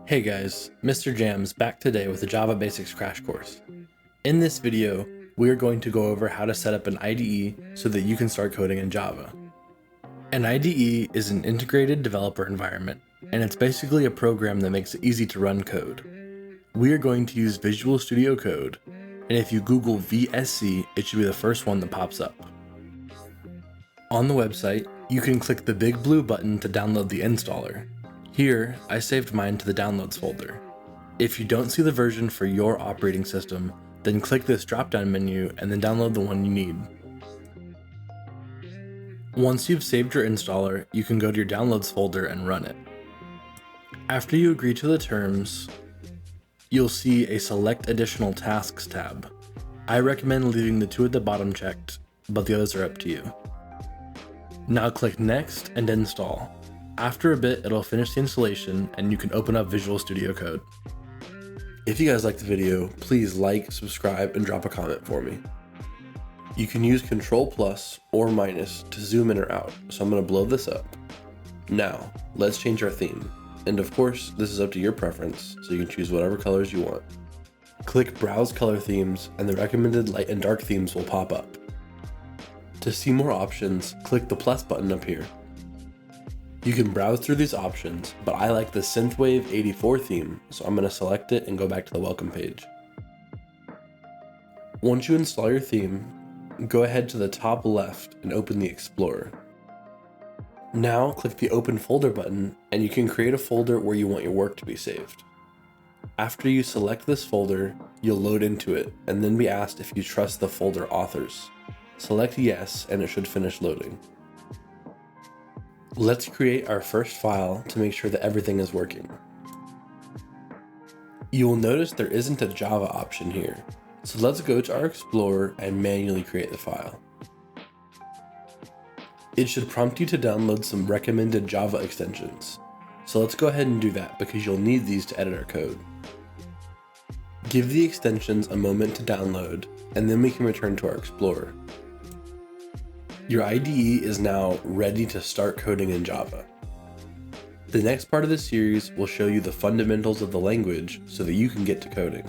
Hey guys, Mr Jamz back today with a Java Basics crash course. In this video, we are going to go over how to set up an IDE so that you can start coding in Java. An IDE is an integrated developer environment, and it's basically a program that makes it easy to run code. We are going to use Visual Studio Code, and if you Google VSC, it should be the first one that pops up. On the website, you can click the big blue button to download the installer. Here, I saved mine to the downloads folder. If you don't see the version for your operating system, then click this drop-down menu and then download the one you need. Once you've saved your installer, you can go to your downloads folder and run it. After you agree to the terms, you'll see a select additional tasks tab. I recommend leaving the two at the bottom checked, but the others are up to you. Now click next and install. After a bit, it'll finish the installation and you can open up Visual Studio Code. If you guys liked the video, please like, subscribe, and drop a comment for me. You can use Ctrl+ or minus to zoom in or out, so I'm going to blow this up. Now, let's change our theme. And of course, this is up to your preference, so you can choose whatever colors you want. Click Browse Color Themes, and the recommended light and dark themes will pop up. To see more options, click the plus button up here. You can browse through these options, but I like the Synthwave 84 theme, so I'm going to select it and go back to the welcome page. Once you install your theme, go ahead to the top left and open the Explorer. Now click the Open Folder button and you can create a folder where you want your work to be saved. After you select this folder, you'll load into it and then be asked if you trust the folder authors. Select yes and it should finish loading. Let's create our first file to make sure that everything is working. You will notice there isn't a Java option here, so let's go to our Explorer and manually create the file. It should prompt you to download some recommended Java extensions, so let's go ahead and do that because you'll need these to edit our code. Give the extensions a moment to download, and then we can return to our Explorer. Your IDE is now ready to start coding in Java. The next part of this series will show you the fundamentals of the language so that you can get to coding.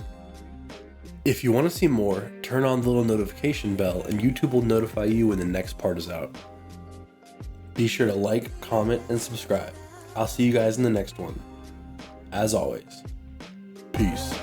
If you want to see more, turn on the little notification bell and YouTube will notify you when the next part is out. Be sure to like, comment, and subscribe. I'll see you guys in the next one. As always, peace.